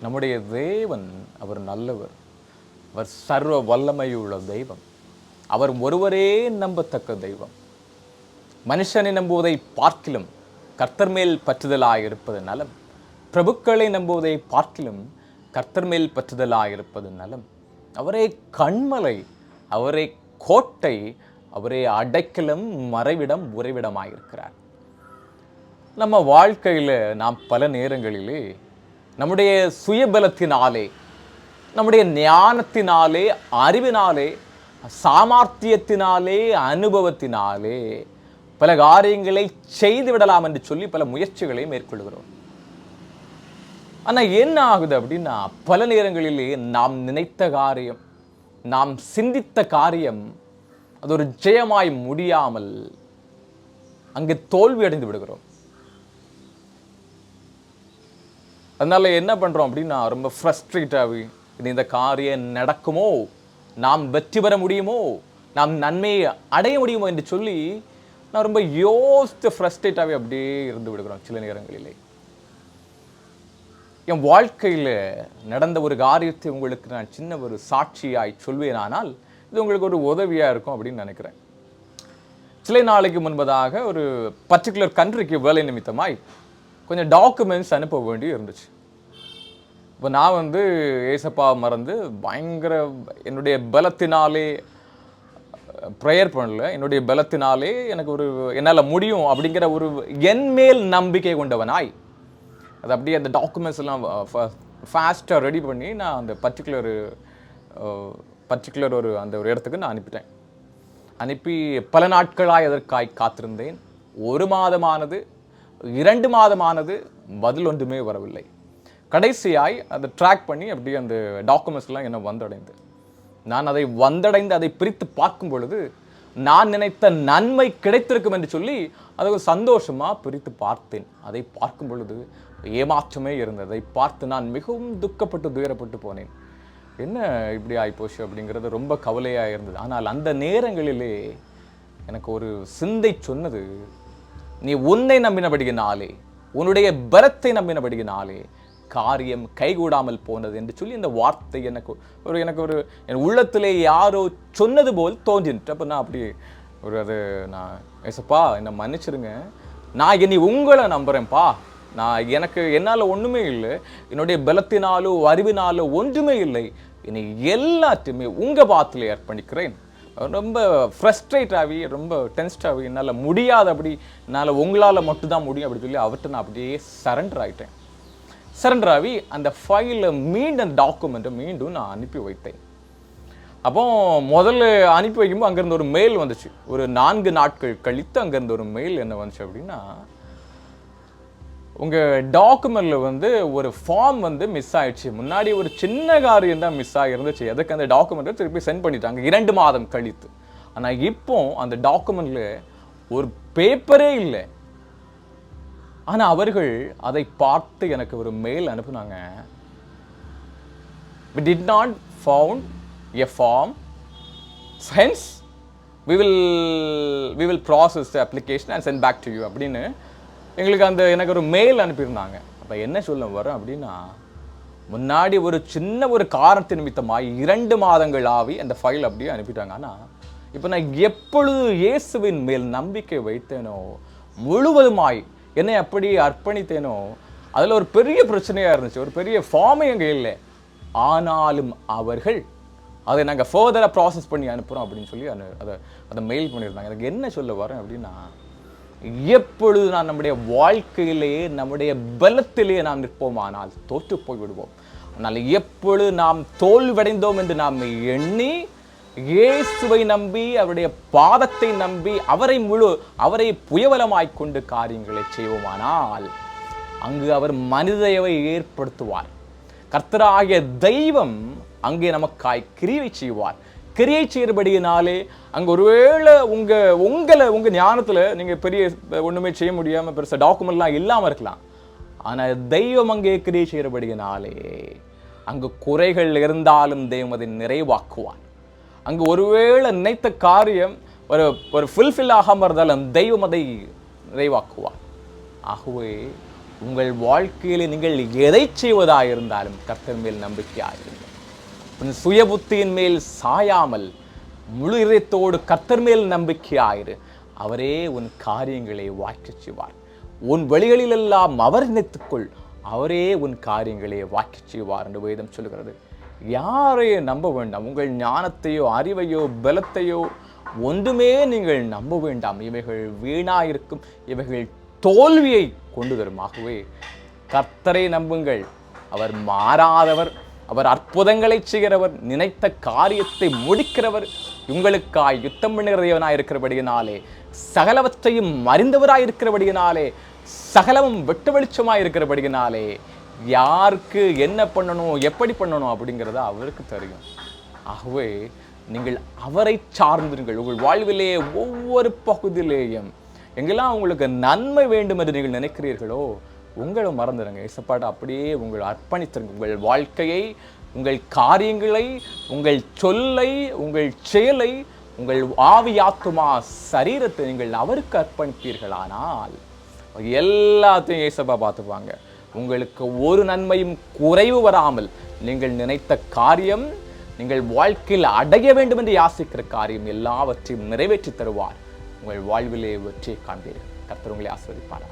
நம்முடைய தேவன் அவர் நல்லவர். அவர் சர்வ வல்லமையுள்ள தெய்வம். அவர் ஒருவரே நம்பத்தக்க தெய்வம். மனுஷனை நம்புவதை பார்க்கிலும் கர்த்தர் மேல் பற்றுதலாயிருப்பது நலம். பிரபுக்களை நம்புவதை பார்க்கிலும் கர்த்தர் மேல் பற்றுதலாயிருப்பது நலம். அவரே கண்மலை, அவரே கோட்டை, அவரே அடைக்கலம், மறைவிடம், உறைவிடமாயிருக்கிறார். நம்ம வாழ்க்கையில் நாம் பல நேரங்களிலே நம்முடைய சுயபலத்தினாலே, நம்முடைய ஞானத்தினாலே, அறிவினாலே, சாமர்த்தியத்தினாலே, அனுபவத்தினாலே பல காரியங்களை செய்து விடலாம் என்று சொல்லி பல முயற்சிகளை மேற்கொள்கிறோம். ஆனால் என்ன ஆகுது அப்படின்னா, பல நேரங்களிலே நாம் நினைத்த காரியம், நாம் சிந்தித்த காரியம் அது ஒரு ஜெயமாய் முடியாமல் அங்கே தோல்வி அடைந்து விடுகிறோம். அதனால என்ன பண்றோம் அப்படின்னா, ரொம்ப ஃப்ரஸ்ட்ரேட் ஆகி இந்த காரியம் நடக்குமோ, நாம் வெற்றி பெற முடியுமோ, நாம் நன்மையை அடைய முடியுமோ என்று சொல்லி நான் ரொம்ப யோசித்து ஃப்ரஸ்ட்ரேட் ஆகி அப்படியே இருந்து விடுகிறோம். சில நேரங்களிலே என் வாழ்க்கையில் நடந்த ஒரு காரியத்தை உங்களுக்கு நான் சின்ன ஒரு சாட்சியாய் சொல்வேனானால் இது உங்களுக்கு ஒரு உதவியாக இருக்கும் அப்படின்னு நினைக்கிறேன். சில நாளைக்கு முன்பதாக ஒரு பர்டிகுலர் கண்ட்ரிக்கு வேலை நிமித்தமாய் கொஞ்சம் டாக்குமெண்ட்ஸ் அனுப்ப வேண்டி இருந்துச்சு. இப்போ நான் ஏசப்பா மறந்து பயங்கர என்னுடைய பலத்தினாலே ப்ரேயர் பண்ணல, என்னுடைய பலத்தினாலே எனக்கு என்னால் முடியும் அப்படிங்கிற ஒரு என் மேல் நம்பிக்கை கொண்டவனாய் அது அப்படியே அந்த டாக்குமெண்ட்ஸ் எல்லாம் ஃபாஸ்ட்டாக ரெடி பண்ணி நான் அந்த பர்டிகுலர் அந்த ஒரு இடத்துக்கு நான் அனுப்பிட்டேன். அனுப்பி பல நாட்களாய் அதற்காய் காத்திருந்தேன். 1 மாதமானது, 2 மாதமானது, பதில் ஒன்றுமே வரவில்லை. கடைசியாய் அதை ட்ராக் பண்ணி அப்படியே அந்த டாக்குமெண்ட்ஸ்லாம் என்ன வந்தடைந்து நான் அதை பிரித்து பார்க்கும் பொழுது நான் நினைத்த நன்மை கிடைத்திருக்கும் என்று சொல்லி அதை சந்தோஷமாக பிரித்து பார்த்தேன். அதை பார்க்கும் பொழுது ஏமாற்றமே இருந்தது. அதை பார்த்து நான் மிகவும் துக்கப்பட்டு துயரப்பட்டு போனேன். என்ன இப்படி ஆகிப்போச்சு அப்படிங்கிறது ரொம்ப கவலையாக இருந்தது. ஆனால் அந்த நேரங்களிலே எனக்கு ஒரு சிந்தை சொன்னது, நீ உன்னை நம்பினபடியினாலே, உன்னுடைய பலத்தை நம்பினபடியினாலே காரியம் கைகூடாமல் போனது என்று சொல்லி இந்த வார்த்தை எனக்கு ஒரு என் உள்ளத்திலே யாரோ சொன்னது போல் தோன்றிட்டு. அப்போ நான் அப்படி அது நான் ஏசப்பா என்னை மன்னிச்சிருங்க, நான் இனி உங்களை நம்புகிறேன்ப்பா, என்னால் ஒன்றுமே இல்லை, என்னுடைய பலத்தினாலோ அறிவினாலோ ஒன்றுமே இல்லை, இனி எல்லாத்தையுமே உங்கள் பாத்திலே அர்ப்பணிக்கிறேன். ரொம்ப ஃப்ரஸ்ட்ரேட் ஆகி ரொம்ப டென்ஸ்ட் ஆகி என்னால் முடியாது, என்னால் உங்களால் மட்டும்தான் முடியும் அப்படி சொல்லி அவர்கிட்ட நான் அப்படியே சரண்டர் ஆகிட்டேன். சரண்டர் ஆகி அந்த ஃபைலை மீண்டும் அந்த டாக்குமெண்ட்டை மீண்டும் நான் அனுப்பி வைத்தேன். அப்போ முதல்ல அனுப்பி வைக்கும்போது அங்கேருந்து ஒரு மெயில் வந்துச்சு. ஒரு 4 நாட்கள் கழித்து அங்கேருந்து ஒரு மெயில் என்ன வந்துச்சு அப்படின்னா, உங்கள் டாக்குமெண்ட்டில் ஒரு ஃபார்ம் மிஸ் ஆயிடுச்சு. முன்னாடி ஒரு சின்ன காரியம் தான் மிஸ் ஆகிருந்துச்சு, அதுக்கு அந்த டாக்குமெண்ட்டை திருப்பி சென்ட் பண்ணிட்டாங்க 2 மாதம் கழித்து. ஆனால் இப்போ அந்த டாக்குமெண்ட்டில் ஒரு பேப்பரே இல்லை. ஆனால் அவர்கள் அதை பார்த்து எனக்கு ஒரு மெயில் அனுப்புனாங்க. We did not found a form, hence we will process the application and send back to you அப்படின்னு எங்களுக்கு எனக்கு ஒரு மெயில் அனுப்பியிருந்தாங்க. அப்போ என்ன சொல்ல வரோம் அப்படின்னா, முன்னாடி ஒரு சின்ன ஒரு காரணத்தின் நிமித்தமாக 2 மாதங்கள் ஆகி அந்த ஃபைல் அப்படியே அனுப்பிட்டாங்க. ஆனால் இப்போ நான் எப்பொழுது இயேசுவின் மேல் நம்பிக்கை வைத்தேனோ, முழுவதுமாய் என்னை அப்படி அர்ப்பணித்தேனோ, அதில் ஒரு பெரிய பிரச்சனையாக இருந்துச்சு. ஒரு பெரிய ஃபார்மே அங்கே இல்லை. ஆனாலும் அவர்கள் அதை நாங்கள் ஃபர்தராக ப்ராசஸ் பண்ணி அனுப்புகிறோம் அப்படின்னு சொல்லி அதை மெயில் பண்ணியிருந்தாங்க. எனக்கு என்ன சொல்ல வரேன் அப்படின்னா, எப்பொழுது நான் நம்முடைய வாழ்க்கையிலேயே நம்முடைய பலத்திலேயே நாம் நிற்போமானால் தோற்று போய்விடுவோம். ஆனால் எப்பொழுது நாம் தோல்வடைந்தோம் என்று நாம் எண்ணி இயேசுவை நம்பி, அவருடைய பாதத்தை நம்பி, அவரை புயவலமாய்க்கொண்டு காரியங்களை செய்வோமானால் அங்கு அவர் மனிதவை ஏற்படுத்துவார். கர்த்தராகிய தெய்வம் அங்கே நமக்காய் கிரியை செய்வார். கிரியை செய்யறபடியினாலே அங்கே ஒருவேளை உங்கள் ஞானத்தில் நீங்கள் பெரிய ஒன்றுமே செய்ய முடியாமல் பெருசாக டாக்குமெண்ட்லாம் இல்லாமல் இருக்கலாம். ஆனால் தெய்வம் அங்கே கிரியை செய்யறபடியினாலே அங்கு குறைகள் இருந்தாலும் தெய்வம் அதை நிறைவாக்குவார். அங்கு ஒருவேளை நினைத்த காரியம் ஒரு ஃபுல்ஃபில் ஆகாமல் இருந்தாலும் தெய்வம் அதை நிறைவாக்குவார். ஆகவே உங்கள் வாழ்க்கையில் நீங்கள் எதை செய்வதாயிருந்தாலும் கர்த்தர் மேல் நம்பிக்கையாயிருங்கள். உன் சுய புத்தியின் மேல் சாயாமல் முழு இதயத்தோடு கர்த்தர் மேல் நம்பிக்கையாயிரு. அவரே உன் காரியங்களை வாய்க்கச் செய்வார். உன் வழிகளிலெல்லாம் அவர் நினைத்துக்கொள், அவரே உன் காரியங்களை வாய்க்கச் செய்வார் என்று வேதம் சொல்கிறது. யாரையும் நம்ப வேண்டாம். உங்கள் ஞானத்தையோ அறிவையோ பலத்தையோ ஒன்றுமே நீங்கள் நம்ப வேண்டாம். இவைகள் வீணாயிருக்கும். இவைகள் தோல்வியை கொண்டு வரும். ஆகவே கர்த்தரை நம்புங்கள். அவர் மாறாதவர், அவர் அற்புதங்களை செய்கிறவர், நினைத்த காரியத்தை முடிக்கிறவர், உங்களுக்காய் யுத்தம் பண்ணுகிறவனாய் இருக்கிறபடியினாலே, சகலவற்றையும் அறிந்தவராய் இருக்கிறபடியினாலே, சகலமும் வெட்ட வெளிச்சமாய் இருக்கிறபடியினாலே, யாருக்கு என்ன பண்ணணும் எப்படி பண்ணணும் அப்படிங்கிறத அவருக்கு தெரியும். ஆகவே நீங்கள் அவரை சார்ந்திருங்கள். உங்கள் வாழ்விலே ஒவ்வொரு பகுதியிலேயும் எங்கெல்லாம் உங்களுக்கு நன்மை வேண்டும் என்று நீங்கள் நினைக்கிறீர்களோ உங்களை மறந்துடுங்க. இயேசுப்பாட்ட அப்படியே உங்களை அர்ப்பணித்திருங்க. உங்கள் வாழ்க்கையை, உங்கள் காரியங்களை, உங்கள் சொல்லை, உங்கள் செயலை, உங்கள் ஆவி ஆத்துமா சரீரத்தை நீங்கள் அவருக்கு அர்ப்பணிப்பீர்களானால் எல்லாத்தையும் இயேசுப்பா பார்த்துப்பாங்க. உங்களுக்கு ஒரு நன்மையும் குறைவு வராமல் நீங்கள் நினைத்த காரியம், நீங்கள் வாழ்க்கையில் அடைய வேண்டும் என்று யாசிக்கிற காரியம் எல்லாவற்றையும் நிறைவேற்றி தருவார். உங்கள் வாழ்விலே வெற்றியை காண்பீர்கள். கர்த்தர் உங்களை ஆசீர்வதிப்பாராக.